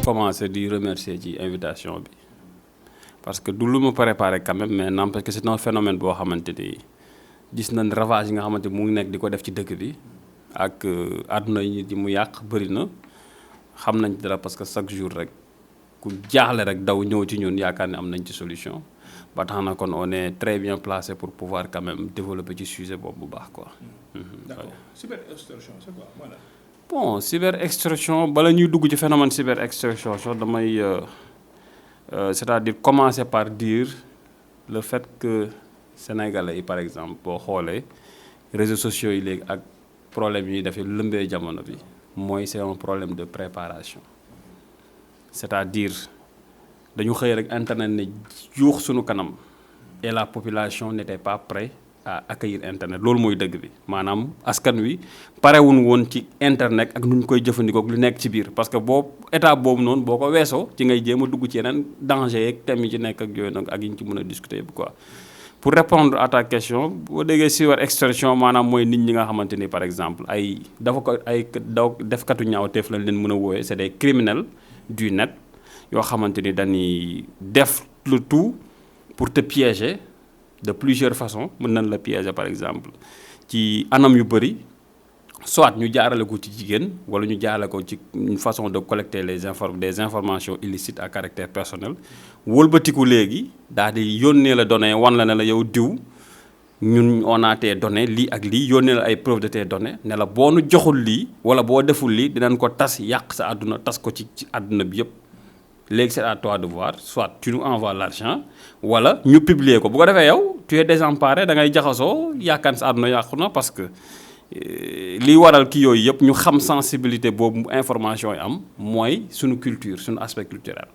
commencer di remercier ci invitation bi parce que du lu ma préparé quand même mais n'empêche que c'est un phénomène boo xamante ni gis nañ ravage yi nga xamante mu ngi nekk di ko def ci dëkk bi ak àdduna yi mu yàq bëri na xam nañ dara parce que chaque jour rek ku jaaxle rek daw ñëw ci ñun yaakaar ne am nañ ci solution ba tax na kon on est très bien placé pour pouvoir quand même développer ci sujet boobu bu baax quoi. D'accord. Cyber-extorsion c'est quoi maanaam. Bon cyber-extorsion bala ñuy dugg ci phénomène cyber-extorsion damay c'est-à-dire commencer par dire le fait que sénégalais yi par exemple boo xoolee réseaux sociaux yi léegi ak problème yi dafay lëmbee jamono bi mooy c'est un problème de préparation c'est-à-dire dañu xëy rek internet ne juux suñu kanam et la population n'était pas prête à accueillir internet loolu mooy dëgg bi maanaam askan wi parewuñ woon ci internet ak nu ñu koy jëfandikoo ak lu nekk ci biir parce que boo état boobu noonu boo ko weesoo ci ngay jéem a dugg ci yeneen danger yeeg thèmes yi ci nekk ak yooyu nag ak yi ñu ci mën a discuter bi quoi. Pour répondre à ta question boo déggee cyber-extorsion maanaam mooy nit ñi nga xamante ni par exemple ay dafa ko ay defkatu ñaawteef lañ leen mën a wooyee c'est des criminels du net yoo xamante ni dañuy def le tout pour te piéger de plusieurs façons mën nañ la piéger par exemple ci anam yu bëri soit ñu jaarale ko ci jigéen wala ñu jaarale ko ci une façon de collecter des informations illicites à caractère personnel wëlbatiku léegi daal di yónnee la données wan la ne la yow diw ñun on a tes données lii ak lii yónnee la ay preuves de tes données ne la boo nu joxul lii wala boo deful lii dinañ ko tas yàq sa àdduna tas ko ci àdduna bi yëpp léegi c'est à toi de voir soit tu nous envoies l'argent wala ñu publier ko bu ko defee yow tu es désemparé da ngay jaxasoo yaakaar sa àdduna yàqu na parce que li waral ki yooyu yëpp ñu xam sensibilité boobu information yi am mooy suñu culture suñu aspect culturel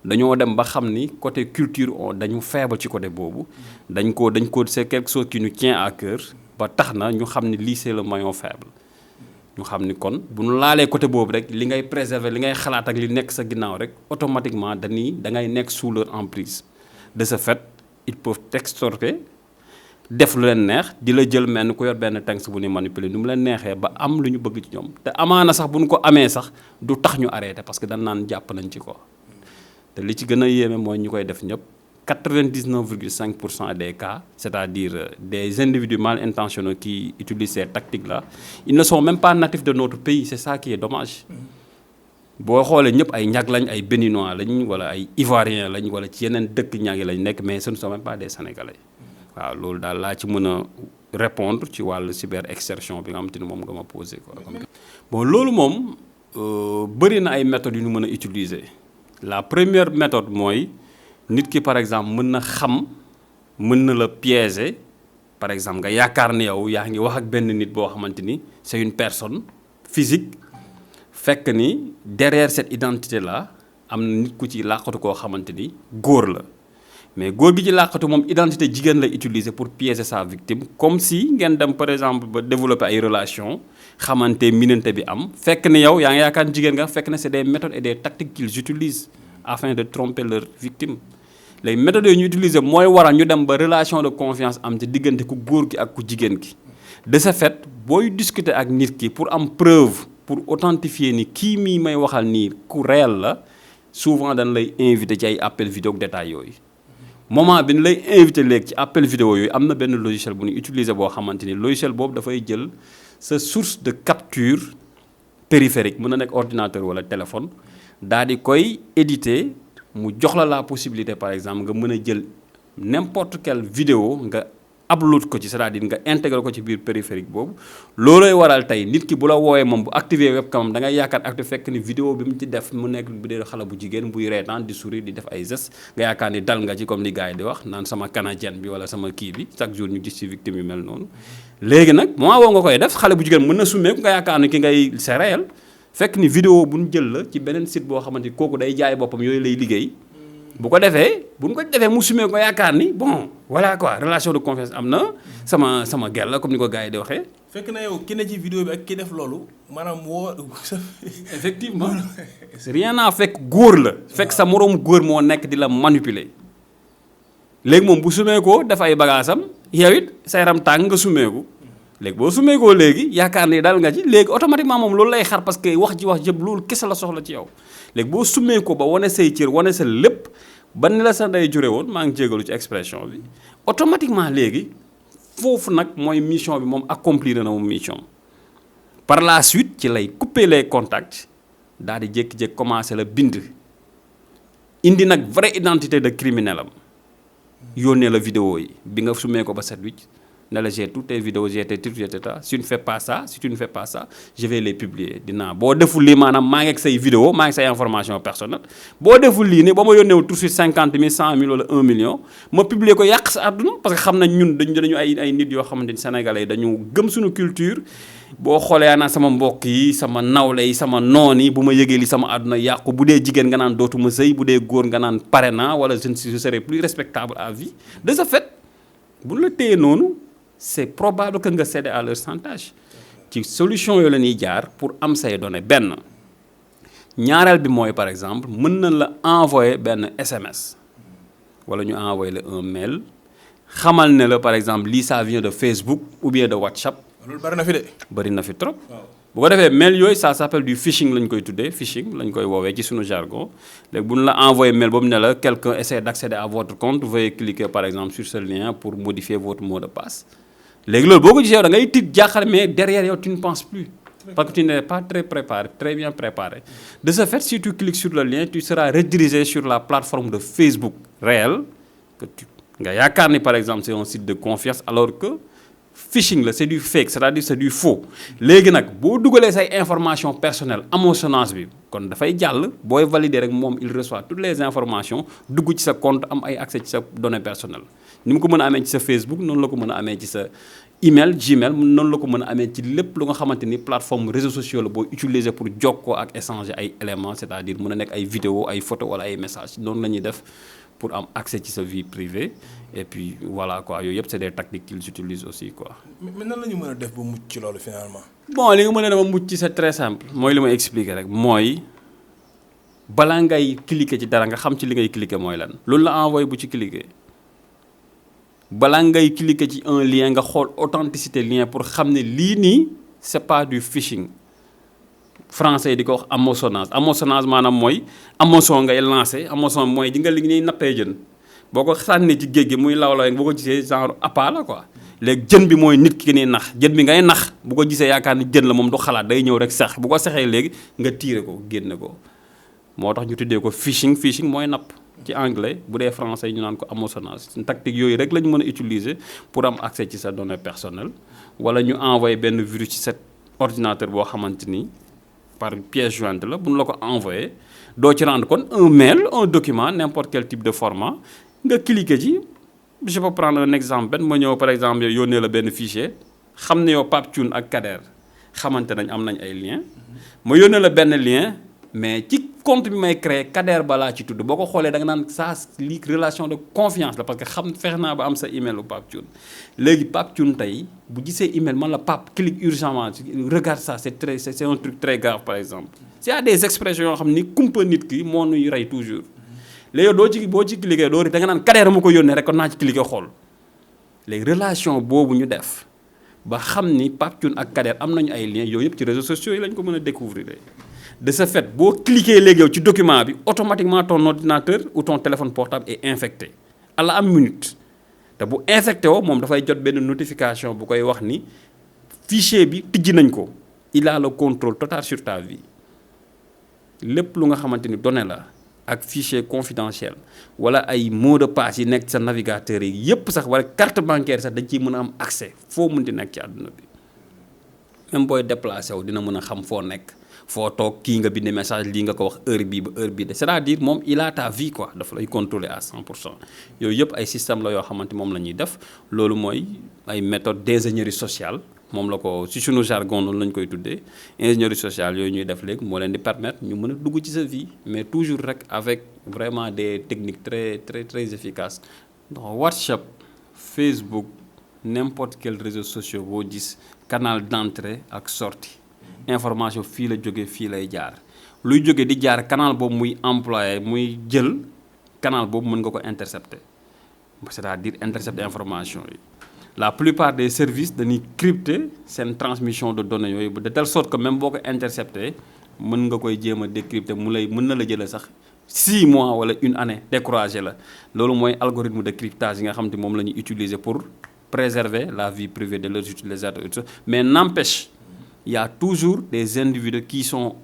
dañoo dem ba xam ni côté culture dañu faible ci côté boobu dañ ko c'est quelque chose qui nous tient à cœur ba tax na ñu xam ni lii c'est le maillon faible ñu xam ni kon bu ñu laalee côté boobu rek li ngay préserver li ngay xalaat ak li nekk sa ginnaaw rek automatiquement da ngay nekk sous leur emprise de ce fait ils peuvent t'extorquer def lu leen neex di la jël mel ni ku yor benn texte bu ni manipuler nu mu leen neexee ba am lu ñu bëgg ci ñoom te amaana sax bu ñu ko amee sax du tax ñu arrêté parce que dañ naan jàpp nañ ci ko te li ci gën a yéeme mooy ñu koy def ñëpp 99,5% des cas c'est-à-dire des individus mal intentionnés qui utilisent ces tactiques-là ils ne sont même pas natifs de notre pays c'est ça qui est dommage boo xoolee ñëpp ay ñag lañ ay béninois lañ wala ay ivoiriens lañ wala ci yeneen dëkk ñag yi lañ nekk mais ce ne sont même pas des sénégalais waaw loolu daal laa ci mën a répondre ci wàllu cyber-extorsion bi nga xamante ni moom nga ma posé quoi. Bon loolu moom bëri na ay méthodes yu ñu mën a utiliser la première méthode mooy nit ki par exemple mën na xam mën na la piéger par exemple nga yaakaar ne yow yaa ngi wax ak benn nit boo xamante ni c'est une personne physique fekk ni derrière cette identité là am na nit ku ci làqatu koo xamante ni góor la. mais góor gi ci làqatu moom identité jigéen lay utiliser pour piéger sa victime comme si ngeen dem par exemple ba développer ay relations xamante minante bi am fekk ne yow yaa ngi yaakaar jigéen nga fekk ne c'est des méthodes et des tactiques qu'ils utilisent afin de tromper leur victime les méthodes yooyu ñu utiliser mooy waral ñu dem ba relation de confiance am ci diggante ku góor gi ak ku jigéen gi de ce fait booy discuter ak nit ki pour am preuve pour authentifier ni kii mii may waxal nii ku réel la souvent dañ lay inviter ci ay appel vidéo ak détails yooyu moment bi ñu lay invité léegi ci appel vidéo yooyu am na benn logiciel bu ñu utiliser boo xamante ni logiciel boobu dafay jël sa source de capture périphérique mën na nekk ordinateur wala téléphone daal di koy éditer mu jox la possibilité par exemple nga mën a jël n'importe quelle vidéo nga upload ko ci c'est-à-dire nga intégrer ko ci biir périphérique boobu loolooy waral tey nit ki bu la woowee moom bu activer webcam da ngay yaakaar active fekk ni vidéo bi mu ci def mu nekk bu dee xale bu jigéen buy reetaan di sourire di def ay gestes nga yaakaar ni dal nga ci comme li gars yi di wax naan sama canadienne bi wala sama kii bi chaque jour ñu gis ci victime yu mel noonu léegi nag moment woo nga koy def xale bu jigéen mën na summeeku nga yaakaar ni ki ngay c'est réel fekk ni vidéo bu ñu jël la ci beneen site boo xamante ni kooku day jaay boppam yooyu lay liggéey bu ko defee bu ñu ko defee mu sumee ko yaakaar ni bon voilà quoi relation de confiance am na sama gel la comme ni ko gars yi di waxee. fekk na yow ki ne ci vidéo bi ak ki def loolu maanaam woo. effectivement rien à fekk góor la. fekk sa moroom góor moo nekk di la manipuler. léegi moom bu sumee ko def ay bagaasam yow it sa yaram tàng nga sumee ko léegi boo sumee koo léegi yaakaar ni daal nga ci léegi automatiquement moom loolu lay xar parce que wax jëpp loolu kese la soxla ci yow léegi boo sumee ko ba wane say cër wane sa lépp ba ni la sa ndey jure woon maa ngi jégalu ci expression bi automatiquement léegi foofu nag mooy mission bi moom accomplir na moom mission par la suite ci lay couper les contacts daal di jékki-jékki commencer la bind indi nag vraie identité de criminel am yónnee la vidéo yi bi nga sumee ko ba set wicc ne la j'ai toutes tes vidéos j'ai tes trucs si tu ne fais pas ça je vais les publier dinaa boo deful lii maanaam maa ngi ak say vidéo maa ngi say information personnelle boo deful lii nii ba ma yónneewul tout de suite 50 000 100 000 wala 1 million ma publier ko yàq sa àdduna parce que xam nañ ñun dañu ay nit yoo xamante ni sénégalais yi dañu gëm suñu culture boo xoolee yaa naan sama mbokk yi sama nawle yi sama noon yi bu ma yëgee li sama àdduna yàqu bu dee jigéen nga naan dootuma sëy bu dee góor nga naan pare naa wala je serai plus respectable à vie de ce fait bu la téye noonu c'est probable que nga céder à leur chantage ci solution yoo la ñuy jaar pour am say données benn ñaareel bi mooy par exemple mën na la envoyer benn SMS wala ñu envoyer la un mail xamal ne la par exemple lii ça vient de Facebook ou bien de WhatsApp. loolu bari na fi de. bari na fi trop. bu ko defee mail yooyu ça s'appelle du phishing lañ koy tuddee phishing lañ koy woowee ci suñu jargon léegi bu ñu la envoyé mail boobu ne la quelqu'un essaie d'accéder à votre compte veuillez cliquer par exemple sur ce lien pour modifier votre mot de passe. léegi loolu boo ko gisee yow da ngay tiit jaaxal mais derrière yow tu ne penses plus parce que tu n'es pas très bien préparé de ce fait si tu cliques sur le lien tu seras redirigé sur la plateforme de Facebook réel que nga yaakaar ni par exemple c'est un site de confiance alors que phishing la c'est du fake c'est-à-dire c'est du faux léegi nag boo dugalee say informations personnelles amoo sonance bi kon dafay jàll booy valider rek moom il reçoit toutes les informations dugg ci sa compte am ay accès ci sa données personnelles ni mu ko mën a amee ci sa Facebook noonu la ko mën a amee ci sa email Gmail noonu la ko mën a amee ci lépp lu nga xamante ni plateforme réseaux sociaux la boo utiliser pour jokkoo ak échanger ay éléments c'est-à-dire mën a nekk ay vidéos ay photos wala ay messages noonu la ñuy def pour am accès ci sa vie privée et puis voilà quoi yooyu yëpp c'est des tactiques qu'ils utilisent aussi quoi. mais nan la ñu mën a def ba mucc ci loolu finalement. bon li nga mën a def ba mucc ci c'est très simple mooy li ma expliquer rek mooy balaa ngay cliquer ci dara nga xam ci li ngay cliquer mooy lan. loolu la envoyé bu ci cliquer balaa ngay cliquer ci un lien nga xool authenticité lien pour xam ne lii nii c'est pas du phishing. français yi di ko wax hameçonnage maanaam mooy hameçon ngay lancé hameçon mooy di nga li ñuy nappee jën boo ko sànni ci géej gi muy law boo ko gisee genre appât la quoi léegi jën bi mooy nit ki ni nax jën bi ngay nax bu ko gisee yaakaar ni jën la moom du xalaat day ñëw rek sax bu ko saxee léegi nga tiire ko génne ko moo tax ñu tuddee ko phishing mooy napp ci anglais bu dee français ñu naan ko hameçonnage tactique yooyu rek lañ mën a utiliser pour am accès ci sa donnée personnelle wala ñu envoyer benn virus ci cet ordinateur boo xamante ni par pièce jointe la bu ñu la ko envoyé doo ci rendre compte un mail un document n'importe quel type de format nga cliquer ci je peux prendre un exemple benn ma ñëw par exemple yónnee la benn fichier xam ne yow Pape Thioune ak Kader xamante nañ am nañ ay lien ma yónnee la benn lien mais ci compte bi may créer Kader balaa ci tudd boo ko xoolee da nga naan ça lii relation de confiance la parce que xam fexe naa ba am sa email u Pape Thioune léegi Pape Thioune tey bu gisee email man la Pape clique urgemment regarde ça c'est un truc très grave par exemple il y a des expressions yoo xam ni kumpa nit ki moo nuy rey toujours léegi boo ci cliquer doo da nga naan Kader ma ko yónnee rek kon naa ci cliquer xool léegi relation boobu ñu def ba xam ni Pape Thioune ak Kader am nañu ay liens yooyu yëpp ci réseaux sociaux yi lañ ko mën a découvrir de ce fait boo cliquer léegi yow ci document bi automatiquement ton ordinateur ou ton téléphone portable est infecté à la minute te bu infecté woo moom dafay jot benn notification bu koy wax ni fichier bi tijji nañ ko il a le contrôle total sur ta vie lépp lu nga xamante ni données la ak fichier confidentiel wala ay mot de passe yi nekk sa navigateur yi yépp sax wala carte bancaire sax dañ ciy mën a am accès foo mën di nekk ci àdduna bi même booy déplacé wu dina mën a xam foo nekk foo toog kii nga bind message lii nga ko wax heure bii ba heure bii de c'est-à-dire moom il a ta vie quoi dafa lay contrôler à 100% yooyu yëpp ay système la yoo xamante moom la ñuy def loolu mooy ay méthode d'ingénierie sociale moom la ko ci sunu jargon noonu la ñu koy tuddee ingénierie sociale yooyu ñuy def léegi moo leen di permettre ñu mën a dugg ci sa vie mais toujours rek avec vraiment des techniques très efficaces donc WhatsApp Facebook n'importe quel réseau social boo gis canal d'entrée ak sortie information fii la jóge fii lay jaar luy jóge di jaar canal boobu muy employé muy jël canal boobu mën nga ko intercepter c'est-à-dire intercepter information yi la plupart des services dañuy crypter seen transmission de données yooyu de telle sorte que même boo ko intercepté mën nga koy jéem a décrypter mën na la jëlee sax 6 mois wala une année découragé la loolu mooy algorithme de cryptage yi nga xam te moom la ñuy utiliser pour préserver la vie privée de leurs utilisateurs. Mais n'empêche, il y a toujours des individus qui sont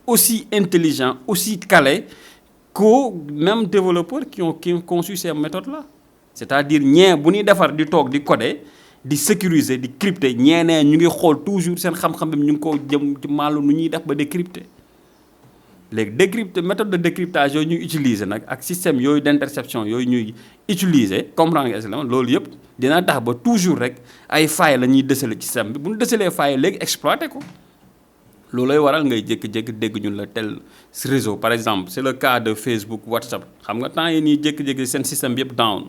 aussi intelligents, aussi calés qu'aux mêmes développeurs qui ont conçu ces méthodes-là. C'est-à-dire, ñee bu ñuy defar di toog di coder di sécuriser di crypter ñeenee ñu ngi xool toujours seen xam-xam bi ñu ngi ko jëm ci màllu nu ñuy def ba décrypter. léegi décrypter méthode de décryptage yooyu ñuy utiliser nag ak système yooyu d'interception yooyu ñuy utiliser comprendre nga exemple loolu yëpp dina tax ba toujours rek ay failles la ñuy déceler ci système bi bu ñu déceler failles léegi exploiter ko loolu lay waral ngay jékki-jékki dégg ñun la tel réseau par exemple c'est le cas de Facebook WhatsApp xam nga temps yi nii jékki-jékki seen système bi yëpp down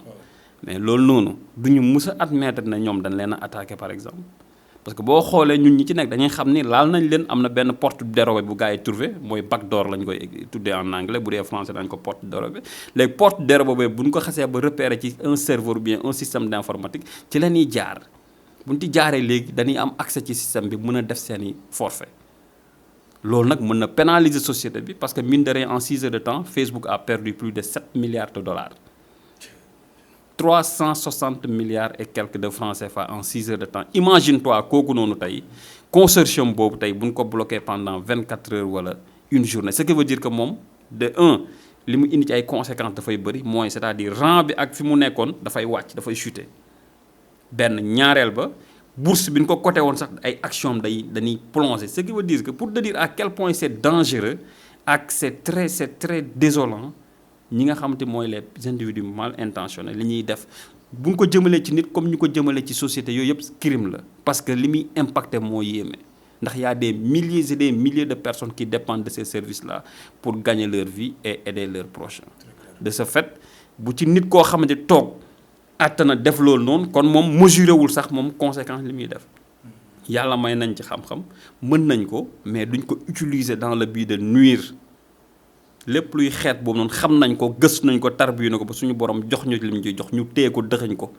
mais loolu noonu du ñu mus a admettre ne ñoom dañ leen a attaqué par exemple. parce que boo xoolee ñun ñi ci nekk dañuy xam ni laal nañ leen am na benn porte dérobée bu gars yi trouvé mooy backdoor lañ koy tuddee en anglais bu dee français dañ ko porte dérobée léegi porte dérobée bu ñu ko xasee ba repérer ci un serveur ou bien un système d'informatique ci la ñuy jaar bu ñu ci jaaree léegi dañuy am accès ci système bi mën a def seeni forfait loolu nag mën na pénaliser société bi parce que mine de rien en 6 heures de temps Facebook a perdu plus de 7 milliards de dollars 360 milliards et quelques de francs CFA en 6 heures de temps imagine-toi kooku noonu tey consortium boobu tey bu ñu ko bloqué pendant 24 heures wala une journée ce qui veut dire que moom de un li mu indi ci ay conséquences dafay bëri mooy c'est-à-dire rang bi ak fi mu nekkoon dafay wàcc dafay chuter benn ñaareel ba bourse bi ñu ko coté woon sax ay actions dañuy plonger ce qui veut dire que pour te dire à quel point c'est dangereux ak c'est très désolant ñi nga xamante mooy les individus mal intentionnés li ñuy def bu ñu ko jëmalee ci nit comme ñu ko jëmalee ci société yooyu yëpp crime la parce que li muy impacté moo yéeme ndax y a des milliers et des milliers de personnes qui dépendent de ces services-là pour gagner leur vie et aider leurs prochains de ce fait bu ci nit koo xamante toog attana def loolu noonu kon moom mesuré wul sax moom conséquence li muy def yàlla may nañ ci xam-xam mën nañ ko mais duñ ko utiliser dans le but de nuire lépp luy xeet boobu noonu xam nañ ko gëstu nañ ko tarbiyu na ko ba suñu borom jox ñu li mu ci jox ñu téye ko dëxañ ko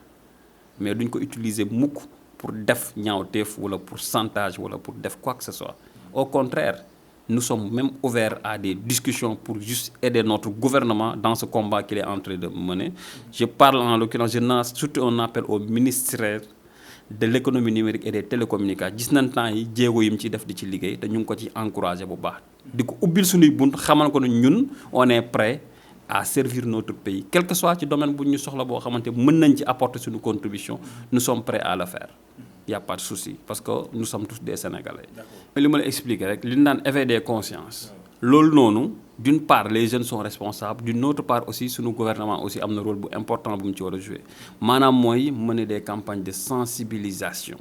mais duñ ko utiliser mukk pour def ñaawteef wala pour chantage wala pour def quoi que ce soit au contraire nous sommes même ouverts à des discussions pour juste aider notre gouvernement dans ce combat qu'il est en train de mener je parle en l'occurrence je lance surtout un appel au ministère de l'économie numérique et des télécommunications gis nañ temps yi jéego yi mu ci def di ci liggéey te ñu ngi ko ci encouragé bu baax di ko ubbil suñuy bunt xamal ko ne ñun on est prêt à servir notre pays quel que soit ci domaine bu ñu soxla boo xamante mën nañ ci apporter suñu contribution nous sommes prêts à le faire y a pas de souci parce que nous sommes tous des Sénégalais. mais li ma la expliquer rek li ñu naan éveil des consciences loolu noonu d'une part les jeunes sont responsables d'une autre part aussi suñu gouvernement aussi am na rôle bu important bu mu ci war a jouer maanaam mooy mener des campagnes de sensibilisation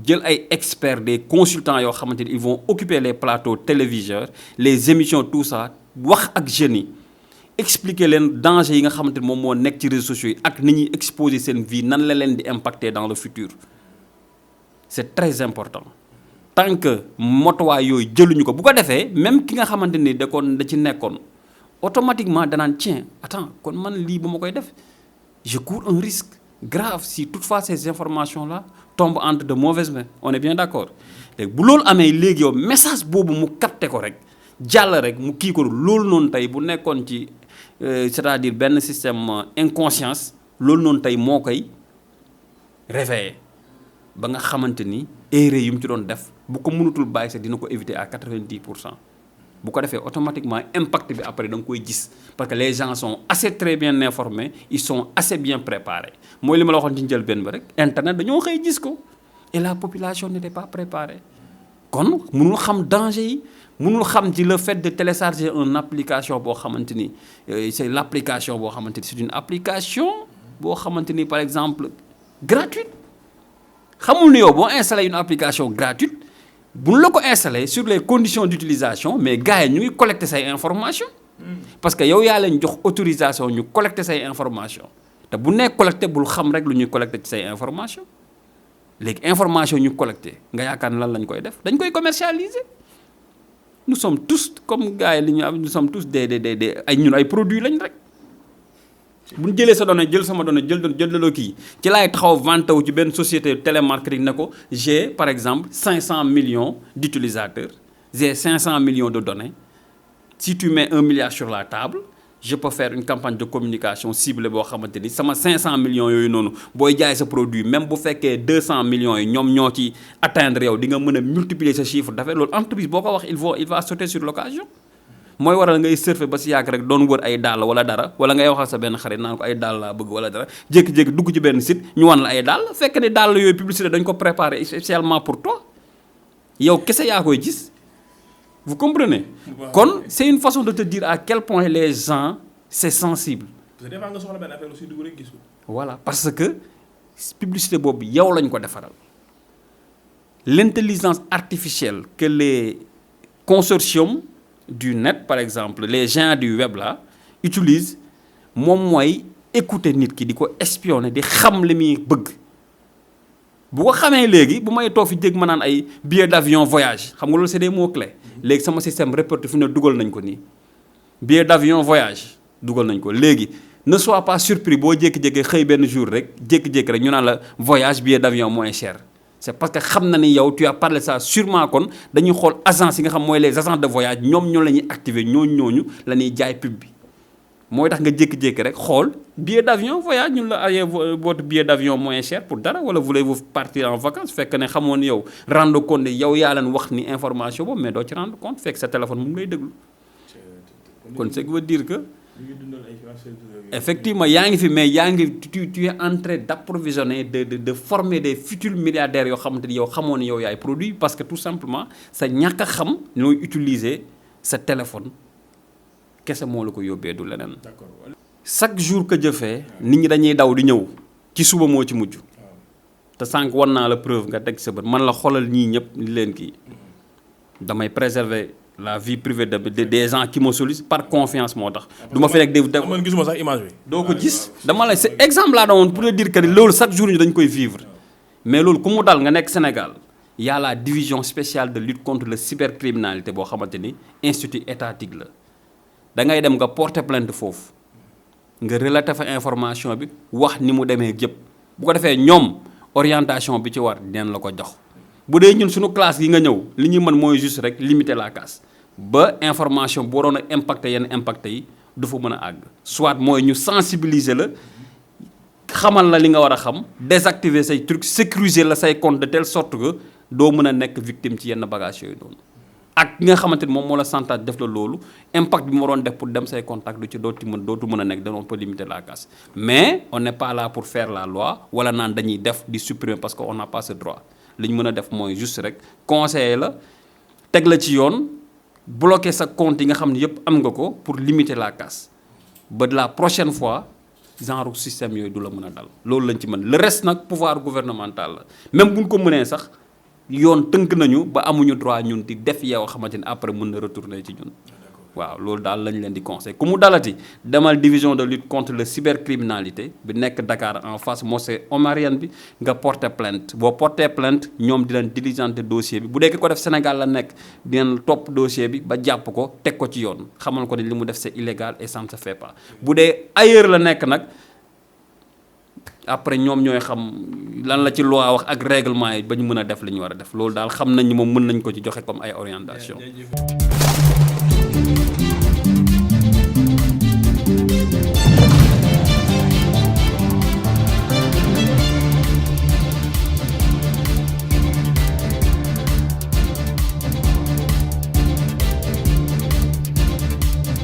jël ay experts des consultants yoo xamante ni ils vont occuper les plateaux téléviseurs les émissions tout ça wax ak jeunes yi expliquer leen danger yi nga xamante ni moom moo nekk ci réseaux sociaux yi ak ni ñuy exposer seen vie nan la leen di impacter dans le futur c'est très important tant que motuwaay yooyu jëluñu ko bu ko defee même ki nga xamante ni da ci nekkoon automatiquement danaan tiens attends kon man lii bu ma koy def je cours un risque grave si toutefois ces informations là tombent entre de mauvaises mains on est bien d'accord léegi bu loolu amee léegi yow message boobu mu capté ko rek jàll rek mu kii ko loolu noonu tey bu nekkoon ci c'est-à-dire benn système inconscience loolu noonu tey moo koy réveiller ba nga xamante ni erreur yu mu ci doon def bu ko mënatul bàyyi sax dina ko éviter à 90% bu ko defee automatiquement impact bi après da nga koy gis parce que les gens sont assez très bien informés ils sont assez bien préparés mooy li ma la waxoon ci njëlbéen ba rek internet dañoo xëy gis ko et la population n'était pas préparée kon mënul xam danger yi mënul xam ci le fait de télécharger une application boo xamante ni c'est l'application boo xamante ni c'est une application boo xamante ni par exemple gratuite xamul ni yow boo installé une application gratuite bu ñu la ko installé sur les conditions d'utilisation mais gars yi ñu ngi collecter say informations parce que yow yaa leen jox autorisation ñu collecter say informations te bu nekk collecter bul xam rek lu ñuy collecter ci say informations léegi information ñu collecter nga yaakaar ne lan lañ koy def dañ koy commercialiser nous sommes tous comme gars yi li ñu am nous sommes tous des ay ñun ay produits lañ rek bu ñu jëlee sa données jël sama données jël la kii ci laay taxaw vanté wu ci benn société télémarketing ne ko j'ai par exemple 500 millions d'utilisateurs j'ai 500 millions de données si tu mets 1 milliard sur la table je peux faire une campagne de communication ciblée boo xamante ni sama 500 millions yooyu noonu booy jaay sa produit même bu fekkee 200 millions yi ñoom ñoo ci atteindre yow di nga mën a multiplier sa chiffre d'affaires loolu entreprise boo ko wax il va sauter sur l'occasion mooy waral ngay surfer ba si yàgg rek doon wër ay dàll wala dara wala ngay waxal sa benn xarit naan ko ay dàll laa bëgg wala dara jékki-jékki dugg ci benn site ñu wan la ay dàll fekk ne dàll yooyu publicité dañ ko préparer spécialement pour toi yow kese yaa koy gis. Vous comprenez? Kon c'est une façon de te dire à quel point les gens c'est sensible. Parce que des fois nga soxla benn affaire aussi dugg rek gis ko. Voilà parce que publicité boobu yow lañ ko defaral. L'intelligence artificielle que les consortiums du net par exemple les géants du web là utilisent moom mooy écouter nit ki di ko espionner di xam li muy bëgg. bu ko xamee léegi bu may toog fi dégg ma naan ay billet d'avion voyage xam nga loolu c'est des mots clés léegi sama système répertoire fi ne dugal nañ ko nii billet d'avion voyage dugal nañ ko léegi ne sois pas surpris boo jékki-jékki xëy benn jour rek jékki-jékki rek ñu naan la voyage billet d'avion moins cher c'est parce que xam na ni yow tu as parlé ça sûrement kon dañuy xool agence yi nga xam mooy les agences de voyage ñoom ñoo la ñuy activer ñooñu la ñuy jaay pub bi mooy tax nga jékki-jékki rek xool billet d'avion voyage ñun la ayee votre billet d'avion moins cher pour dara wala voulez-vous partir en vacances fekk ne xamoon yow rendre compte yow yaa leen wax ni information boobu mais doo ci rendre compte fekk sa téléphone mu ngi lay déglu kon ce qui veut dire que effectivement yaa ngi fi mais yaa ngi tu es en train d'approvisionner de former des futurs milliardaires yoo xamante ni yow xamoon ni yow yaay produit parce que tout simplement sa ñàkk a xam nooy utiliser sa téléphone kese moo la ko yóbbee du leneen. D'accord. Chaque jour que jëfee nit ñi dañuy daw di ñëw ci suba moo ci mujj te sànq wan naa la preuve nga teg sa bët man la xoolal ñii ñëpp li leen kii damay préserver la vie privée des gens qui me sollicitent par confiance moo tax. du ma fi rek def man gisuma sax image bi. doo ko gis dama lay c'est exemple laa doon pour te dire que loolu chaque jour ñu dañ koy vivre mais loolu ku mu dal nga nekk Sénégal y a la division spéciale de lutte contre la cybercriminalité boo xamante ni institut étatique la. da ngay dem nga porter plainte foofu nga relater fa information bi wax ni mu demee yëpp bu ko defee ñoom orientation bi ci war dinañ la ko jox bu dee ñun suñu classe yi nga ñëw li ñuy mën mooy juste rek limiter la casse ba information bu waroon a impacter yenn impacter yi du fa mën a àgg soit mooy ñu sensibiliser la xamal la li nga war a xam désactiver say trucs sécuriser la say compte de telle sorte que doo mën a nekk victime ci yenn bagages yooyu noonu. ak nga xamante ni moom moo la santaat def la loolu impact bi mu waroon def pour dem say contact du ci dootu mën a nekk on peut limiter la casse mais on n'est pas là pour faire la loi wala naan dañuy def di supprimer parce que on n'a pas ce droit li ñu mën a def mooy juste rek conseiller la teg la ci yoon bloquer sa compte yi nga xam ne yëpp am nga ko pour limiter la casse ba de la prochaine fois genre système yooyu du la mën a dal loolu lañ ci mën le reste nag pouvoir gouvernemental la même buñ ko mënee sax yoon tënk nañu ba amuñu droit ñun di def yow xamante ni après mën na retourner ci ñun waaw loolu daal lañ leen di conseil ku mu dalati demal division de lutte contre la cybercriminalité bi nekk Dakar en face mosquée omarienne bi nga porter plainte boo porter plainte ñoom di leen diligenter dossier bi bu dee ki ko def Sénégal la nekk dinañ topp dossier bi ba jàpp ko teg ko ci yoon xamal ko ni li mu def c'est illégal et ça ne se fait pas bu dee ailleurs la nekk nag après ñoom ñooy xam lan la ci loi wax ak règlement yi ba ñu mën a def li ñu war a def loolu daal xam nañ ni moom mën nañ ko ci joxe comme ay orientation